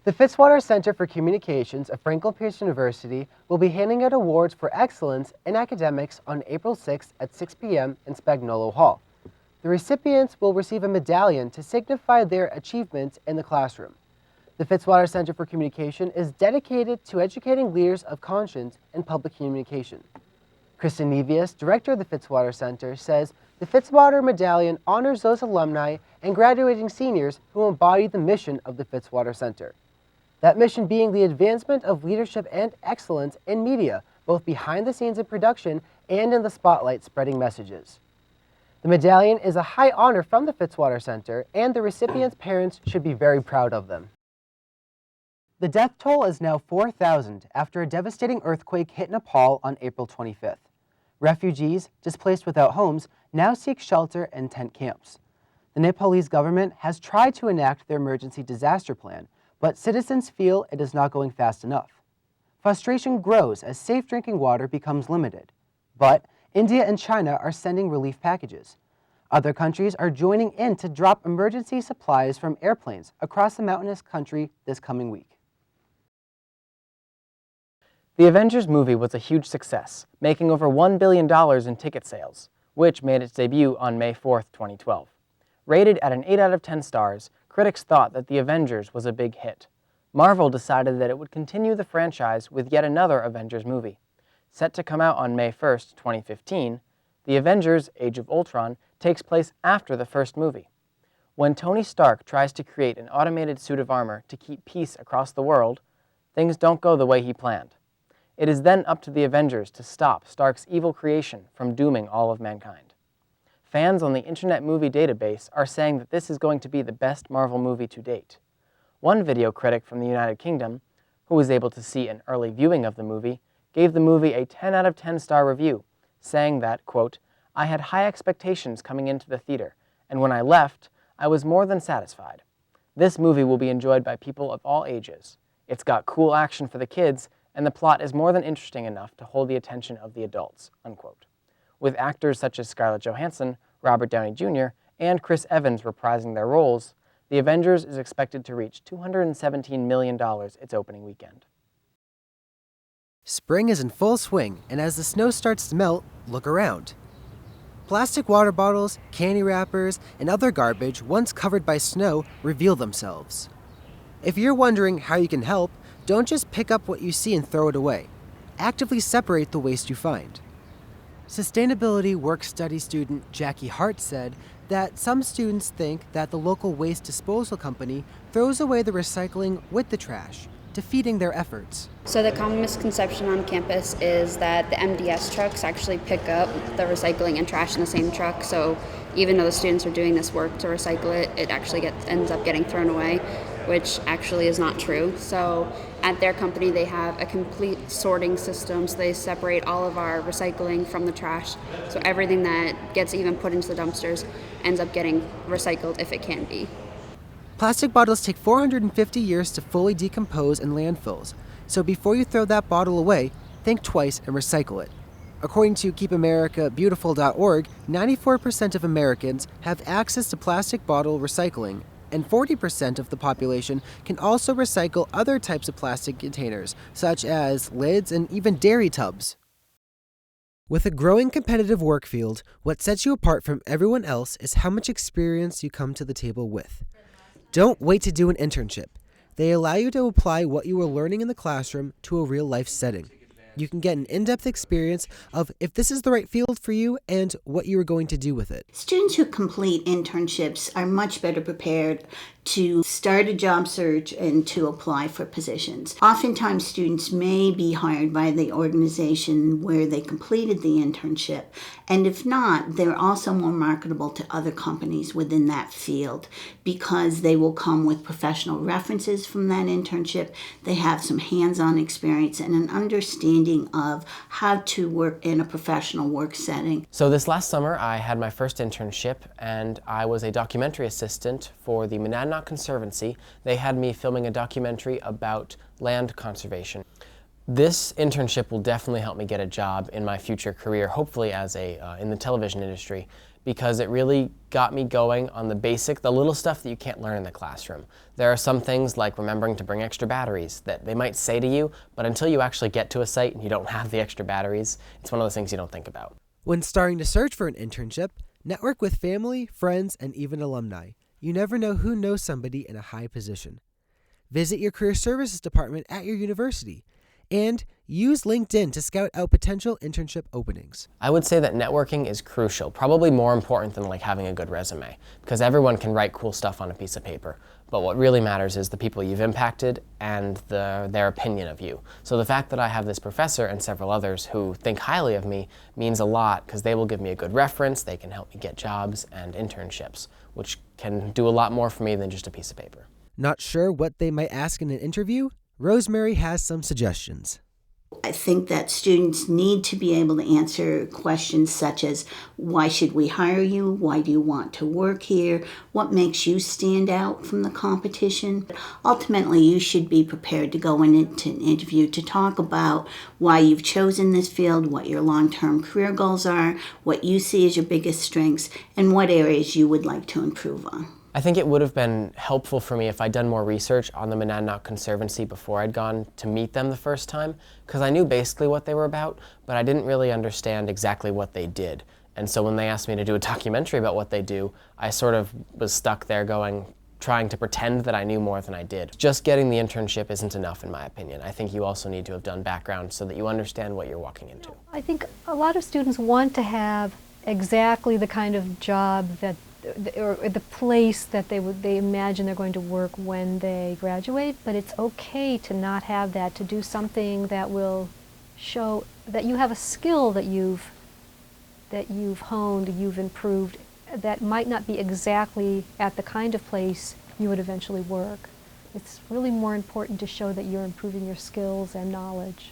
The Fitzwater Center for Communications of Franklin Pierce University will be handing out awards for excellence in academics on April 6th at 6 p.m. in Spagnuolo Hall. The recipients will receive a medallion to signify their achievements in the classroom. The Fitzwater Center for Communication is dedicated to educating leaders of conscience in public communication. Kristen Nevius, director of the Fitzwater Center, says the Fitzwater Medallion honors those alumni and graduating seniors who embody the mission of the Fitzwater Center. That mission being the advancement of leadership and excellence in media, both behind the scenes in production and in the spotlight spreading messages. The medallion is a high honor from the Fitzwater Center, and the recipients' parents should be very proud of them. The death toll is now 4,000 after a devastating earthquake hit Nepal on April 25th. Refugees, displaced without homes, now seek shelter in tent camps. The Nepalese government has tried to enact their emergency disaster plan, but citizens feel it is not going fast enough. Frustration grows as safe drinking water becomes limited. But India and China are sending relief packages. Other countries are joining in to drop emergency supplies from airplanes across the mountainous country this coming week. The Avengers movie was a huge success, making over $1 billion in ticket sales, which made its debut on May 4, 2012. Rated at an 8 out of 10 stars, critics thought that The Avengers was a big hit. Marvel decided that it would continue the franchise with yet another Avengers movie. Set to come out on May 1, 2015, The Avengers: Age of Ultron takes place after the first movie. When Tony Stark tries to create an automated suit of armor to keep peace across the world, things don't go the way he planned. It is then up to the Avengers to stop Stark's evil creation from dooming all of mankind. Fans on the Internet Movie Database are saying that this is going to be the best Marvel movie to date. One video critic from the United Kingdom, who was able to see an early viewing of the movie, gave the movie a 10 out of 10 star review, saying that, quote, "I had high expectations coming into the theater, and when I left, I was more than satisfied. This movie will be enjoyed by people of all ages. It's got cool action for the kids, and the plot is more than interesting enough to hold the attention of the adults," unquote. With actors such as Scarlett Johansson, Robert Downey Jr., and Chris Evans reprising their roles, The Avengers is expected to reach $217 million its opening weekend. Spring is in full swing, and as the snow starts to melt, look around. Plastic water bottles, candy wrappers, and other garbage once covered by snow reveal themselves. If you're wondering how you can help, don't just pick up what you see and throw it away. Actively separate the waste you find. Sustainability work study student Jackie Hart said that some students think that the local waste disposal company throws away the recycling with the trash, defeating their efforts. So the common misconception on campus is that the MDS trucks actually pick up the recycling and trash in the same truck. So even though the students are doing this work to recycle it, it actually ends up getting thrown away, which actually is not true. So at their company, they have a complete sorting system. So they separate all of our recycling from the trash. So everything that gets even put into the dumpsters ends up getting recycled if it can be. Plastic bottles take 450 years to fully decompose in landfills. So before you throw that bottle away, think twice and recycle it. According to KeepAmericaBeautiful.org, 94% of Americans have access to plastic bottle recycling, and 40% of the population can also recycle other types of plastic containers, such as lids and even dairy tubs. With a growing competitive work field, what sets you apart from everyone else is how much experience you come to the table with. Don't wait to do an internship. They allow you to apply what you were learning in the classroom to a real-life setting. You can get an in-depth experience of if this is the right field for you and what you are going to do with it. Students who complete internships are much better prepared to start a job search and to apply for positions. Oftentimes, students may be hired by the organization where they completed the internship, and if not, they're also more marketable to other companies within that field because they will come with professional references from that internship. They have some hands-on experience and an understanding of how to work in a professional work setting. So this last summer, I had my first internship, and I was a documentary assistant for the Monadnock Conservancy. They had me filming a documentary about land conservation. This internship will definitely help me get a job in my future career, hopefully as in the television industry, because it really got me going on the little stuff that you can't learn in the classroom. There are some things like remembering to bring extra batteries that they might say to you, but until you actually get to a site and you don't have the extra batteries, it's one of those things you don't think about. When starting to search for an internship, network with family, friends, and even alumni. You never know who knows somebody in a high position. Visit your career services department at your university, and use LinkedIn to scout out potential internship openings. I would say that networking is crucial, probably more important than like having a good resume, because everyone can write cool stuff on a piece of paper. But what really matters is the people you've impacted and their opinion of you. So the fact that I have this professor and several others who think highly of me means a lot, because they will give me a good reference, they can help me get jobs and internships, which can do a lot more for me than just a piece of paper. Not sure what they might ask in an interview? Rosemary has some suggestions. I think that students need to be able to answer questions such as, why should we hire you? Why do you want to work here? What makes you stand out from the competition? Ultimately, you should be prepared to go into an interview to talk about why you've chosen this field, what your long-term career goals are, what you see as your biggest strengths, and what areas you would like to improve on. I think it would have been helpful for me if I'd done more research on the Monadnock Conservancy before I'd gone to meet them the first time, because I knew basically what they were about, but I didn't really understand exactly what they did. And so when they asked me to do a documentary about what they do, I sort of was stuck there trying to pretend that I knew more than I did. Just getting the internship isn't enough in my opinion. I think you also need to have done background so that you understand what you're walking into. I think a lot of students want to have exactly the kind of job or the place that they imagine they're going to work when they graduate, but it's okay to not have that, to do something that will show that you have a skill that you've honed, you've improved, that might not be exactly at the kind of place you would eventually work. It's really more important to show that you're improving your skills and knowledge.